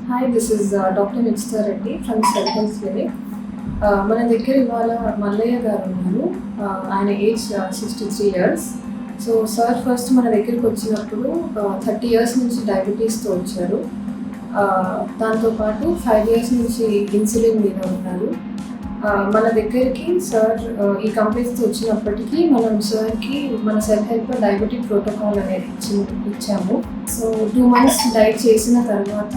Hi, this is Dr. Nitsa Reddy from Self Health Clinic. మన దగ్గర ఇవాళ మల్లయ్య గారు ఉన్నారు. ఆయన age 63 years. So sir first మన దగ్గరికి వచ్చినప్పుడు 30 ఇయర్స్ నుంచి డయాబెటీస్తో వచ్చారు. దాంతోపాటు 5 ఇయర్స్ నుంచి ఇన్సులిన్ మీద ఉన్నారు. మన దగ్గరికి సార్ ఈ కంపెనీస్తో వచ్చినప్పటికీ మనం సార్కి మన సెల్ఫ్ హెల్ప్ డయాబెటిక్ ప్రోటోకాల్ అనేది ఇచ్చాము. సో 2 months డైట్ చేసిన తర్వాత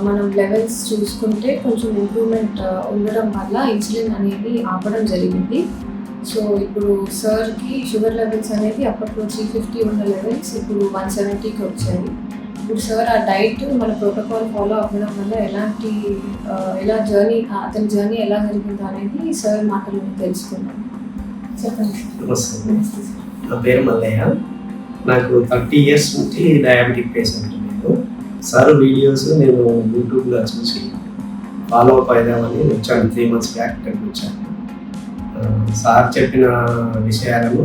మనం లెవెల్స్ చూసుకుంటే కొంచెం ఇంప్రూవ్మెంట్ ఉండడం వల్ల ఇన్సులిన్ అనేది ఆపడం జరిగింది. సో ఇప్పుడు సార్కి షుగర్ లెవెల్స్ అనేది అప్పట్లో 350 ఉన్న లెవెల్స్ ఇప్పుడు 170కి వచ్చాయి. ఇప్పుడు సార్ ఆ డైట్ మన ప్రోటోకాల్ ఫాలో అవ్వడం వల్ల ఎలా అతని జర్నీ ఎలా జరిగిందో అనేది సార్ మాటలు తెలుసుకున్నాం. చెప్పండి. నమస్తే, నా పేరు మల్లయ్య. నాకు 30 ఇయర్స్ నుంచి డయాబెటిక్ పేషెంట్. నేను సార్ వీడియోస్ నేను యూట్యూబ్లో చూసి ఫాలో అప్ అయిదామని వచ్చాను. 3 months బ్యాక్ ఇక్కడికి వచ్చాను. సార్ చెప్పిన విషయాలను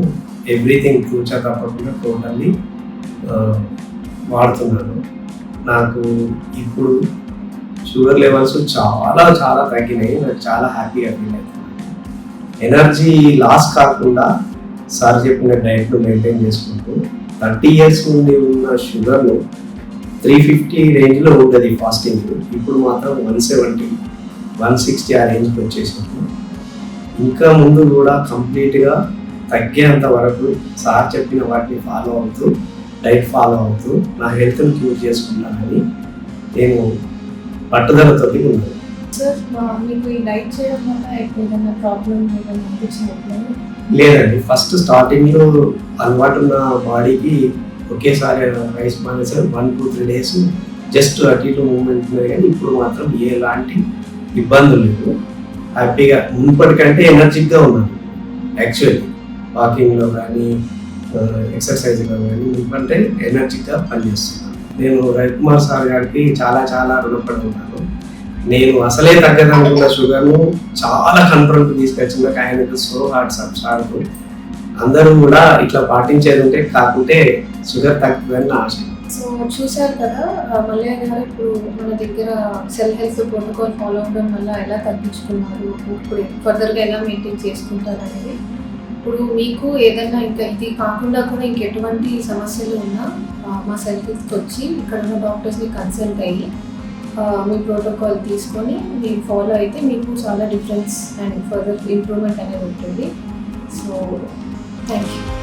ఎవ్రీథింగ్ ఫ్యూచా తప్పకుండా టోటల్లీ వాడుతున్నాను. నాకు ఇప్పుడు షుగర్ లెవెల్స్ చాలా చాలా తగ్గినాయి. నాకు చాలా హ్యాపీగా ఫీల్ అవుతున్నాను. ఎనర్జీ లాస్ కాకుండా సార్ చెప్పిన డైట్ను మెయింటైన్ చేసుకుంటూ 30 ఇయర్స్ నుండి ఉన్న షుగర్ను 350 రేంజ్లో ఉంటుంది ఫాస్టింగ్. ఇప్పుడు మాత్రం 170, 160 ఆ రేంజ్కి వచ్చేసాను. ఇంకా ముందు కూడా కంప్లీట్గా తగ్గేంత వరకు సార్ చెప్పిన వాటిని ఫాలో అవుతూ డైట్ ఫాలో అవుతూ నా హెల్త్ని క్యూర్ చేసుకున్నానని నేను పట్టుదలతో ఉన్నాను. సార్ మీకు ఈ డైట్ చేయడం వల్ల ఏదైనా ప్రాబ్లం అనిపించినప్పుడు? లేదండి, ఫస్ట్ స్టార్టింగ్లో అలవాటు ఉన్న బాడీకి ఒకేసారి రైస్ మానేసారు 1-2-3 days జస్ట్ అటు ఇటు మూవ్మెంట్ ఉంది. కానీ ఇప్పుడు మాత్రం ఎలాంటి ఇబ్బందులు లేవు. హ్యాపీగా మునుపటికంటే ఎనర్జిక్గా ఉన్నాను. యాక్చువల్లీ వాకింగ్లో కానీ ఎక్సర్సైజ్లో కానీ ఎందుకంటే ఎనర్జిక్గా పనిచేస్తున్నాను. నేను రవికుమార్ సార్ గారికి చాలా చాలా రుణపడి ఉన్నాను. నేను అసలే తగ్గదనుకున్న షుగర్ను చాలా కంట్రోల్కి తీసుకొచ్చిన ఆయనకు సో హార్ట్ సార్కు అందరూ కూడా ఇట్లా పాటించేది ఉంటే కాకుంటే షుగర్ తగ్గుతుందని నా ఆశ. సో చూశారు కదా మల్లయ్య గారు ఇప్పుడు మన దగ్గర సెల్ఫ్ హెల్త్ ప్రోటోకాల్ ఫాలో అవ్వడం వల్ల ఎలా తగ్గించుకున్నారు, ఇప్పుడు ఫర్దర్గా ఎలా మెయింటైన్ చేసుకుంటారు అనేది. ఇప్పుడు మీకు ఏదైనా ఇంకా ఇది కాకుండా కూడా ఇంకెటువంటి సమస్యలు ఉన్నా మా సెల్ఫ్ హెల్త్కి వచ్చి ఇక్కడ ఉన్న డాక్టర్స్ని కన్సల్ట్ అయ్యి మీ ప్రోటోకాల్ తీసుకొని మీరు ఫాలో అయితే మీకు చాలా డిఫరెన్స్ అండ్ ఫర్దర్ ఇంప్రూవ్మెంట్ అనేది ఉంటుంది. So thank you.